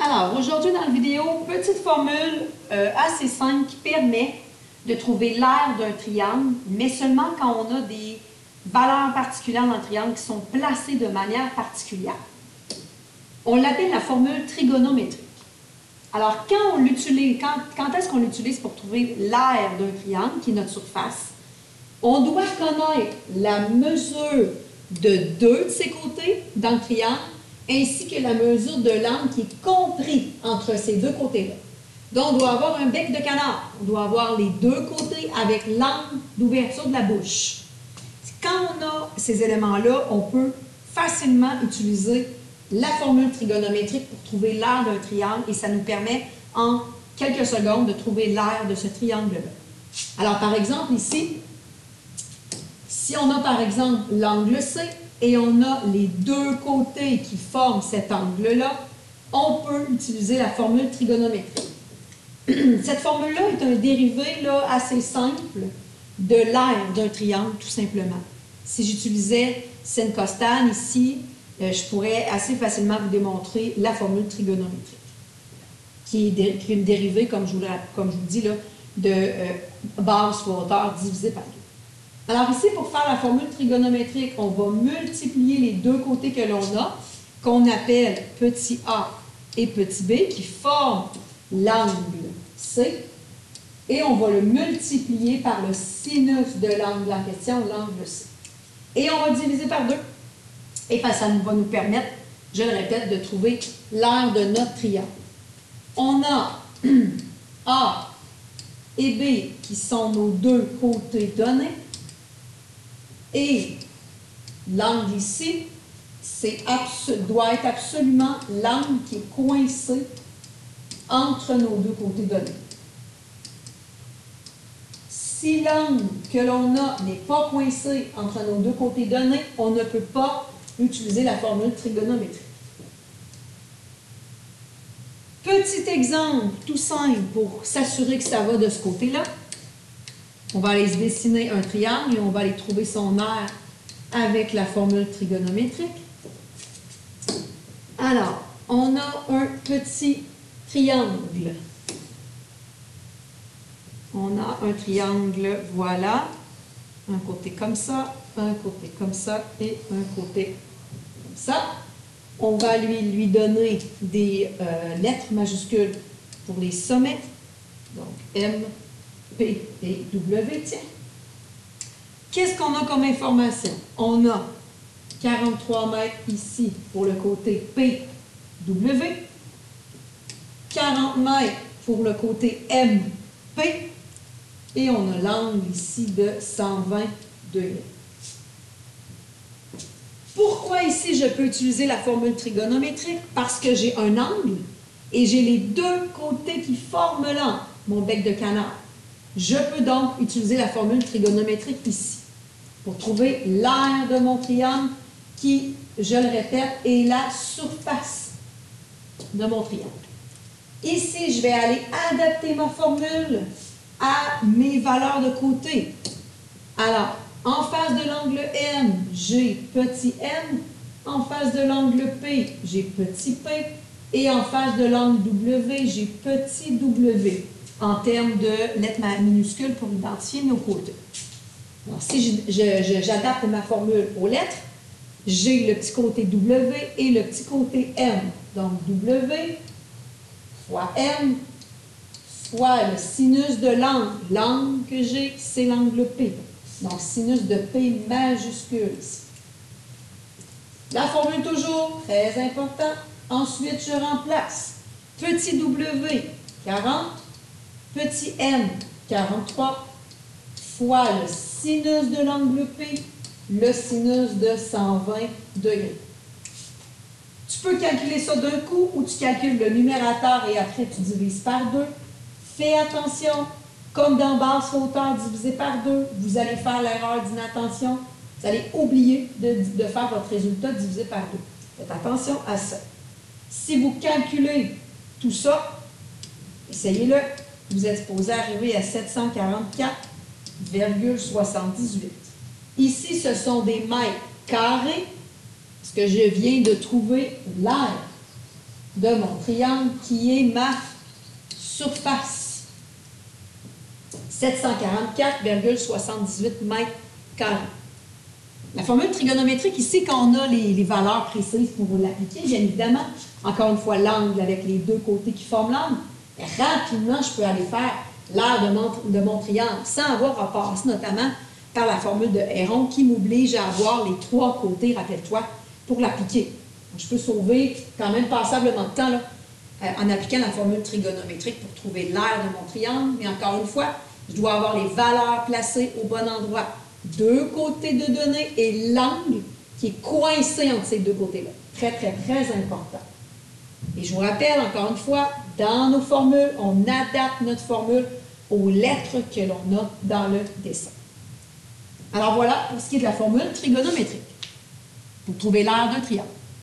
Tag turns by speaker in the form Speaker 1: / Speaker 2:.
Speaker 1: Alors, aujourd'hui dans la vidéo, petite formule assez simple qui permet de trouver l'aire d'un triangle, mais seulement quand on a des valeurs particulières dans le triangle qui sont placées de manière particulière. On l'appelle la formule trigonométrique. Alors, quand on l'utilise, quand est-ce qu'on l'utilise pour trouver l'aire d'un triangle, qui est notre surface? On doit connaître la mesure de deux de ses côtés dans le triangle, ainsi que la mesure de l'angle qui est compris entre ces deux côtés-là. Donc, on doit avoir un bec de canard. On doit avoir les deux côtés avec l'angle d'ouverture de la bouche. Quand on a ces éléments-là, on peut facilement utiliser la formule trigonométrique pour trouver l'aire d'un triangle et ça nous permet en quelques secondes de trouver l'aire de ce triangle-là. Alors, par exemple, ici, si on a par exemple l'angle C et on a les deux côtés qui forment cet angle-là, on peut utiliser la formule trigonométrique. Cette formule-là est un dérivé là, assez simple de l'aire d'un triangle, tout simplement. Si j'utilisais sine costane ici, je pourrais assez facilement vous démontrer la formule trigonométrique, qui est une dérivée, comme je vous dis, là, de base fois hauteur divisé par 2. Alors ici, pour faire la formule trigonométrique, on va multiplier les deux côtés que l'on a, qu'on appelle petit a et petit b, qui forment l'angle C, et on va le multiplier par le sinus de l'angle en question, l'angle C. Et on va diviser par 2. Et ça va nous permettre, je le répète, de trouver l'aire de notre triangle. On a A et B qui sont nos deux côtés donnés. Et l'angle ici, doit être absolument l'angle qui est coincé entre nos deux côtés donnés. Si l'angle que l'on a n'est pas coincé entre nos deux côtés donnés, on ne peut pas utiliser la formule trigonométrique. Petit exemple tout simple pour s'assurer que ça va de ce côté-là. On va aller se dessiner un triangle et on va aller trouver son aire avec la formule trigonométrique. Alors, on a un petit triangle. On a un triangle, voilà, un côté comme ça, un côté comme ça et un côté comme ça. On va lui donner des lettres majuscules pour les sommets, donc M, P et W, tiens. Qu'est-ce qu'on a comme information? On a 43 mètres ici pour le côté P, W, 40 mètres pour le côté M, P, et on a l'angle ici de 120 degrés. Pourquoi ici je peux utiliser la formule trigonométrique? Parce que j'ai un angle et j'ai les deux côtés qui forment l'angle, mon bec de canard. Je peux donc utiliser la formule trigonométrique ici pour trouver l'aire de mon triangle qui, je le répète, est la surface de mon triangle. Ici, je vais aller adapter ma formule à mes valeurs de côté. Alors, en face de l'angle M, j'ai petit m. En face de l'angle P, j'ai petit p. Et en face de l'angle W, j'ai petit w. En termes de lettres minuscules pour identifier nos côtés. Alors, si j'adapte ma formule aux lettres, j'ai le petit côté W et le petit côté M. Donc, W fois M fois le sinus de l'angle. L'angle que j'ai, c'est l'angle P. Donc, sinus de P majuscule ici. La formule toujours, très important. Ensuite, je remplace petit W, 40, petit m, 43, fois le sinus de l'angle P, le sinus de 120 degrés. Tu peux calculer ça d'un coup ou tu calcules le numérateur et après tu divises par 2. Fais attention, comme dans base fois hauteur divisé par 2, vous allez faire l'erreur d'inattention. Vous allez oublier de faire votre résultat divisé par 2. Faites attention à ça. Si vous calculez tout ça, essayez-le. Vous êtes supposé arriver à 744,78. Ici, ce sont des mètres carrés, parce que je viens de trouver l'aire de mon triangle qui est ma surface. 744,78 mètres carrés. La formule trigonométrique, ici, quand on a les valeurs précises pour l'appliquer, bien évidemment, encore une fois, l'angle avec les deux côtés qui forment l'angle, rapidement, je peux aller faire l'aire de mon triangle sans avoir à passer notamment par la formule de Héron qui m'oblige à avoir les trois côtés, rappelle-toi, pour l'appliquer. Je peux sauver quand même passablement de temps là, en appliquant la formule trigonométrique pour trouver l'aire de mon triangle, mais encore une fois, je dois avoir les valeurs placées au bon endroit. Deux côtés de données et l'angle qui est coincé entre ces deux côtés-là. Très, très, très important. Et je vous rappelle, encore une fois, dans nos formules, on adapte notre formule aux lettres que l'on a dans le dessin. Alors voilà pour ce qui est de la formule trigonométrique, pour trouver l'aire d'un triangle.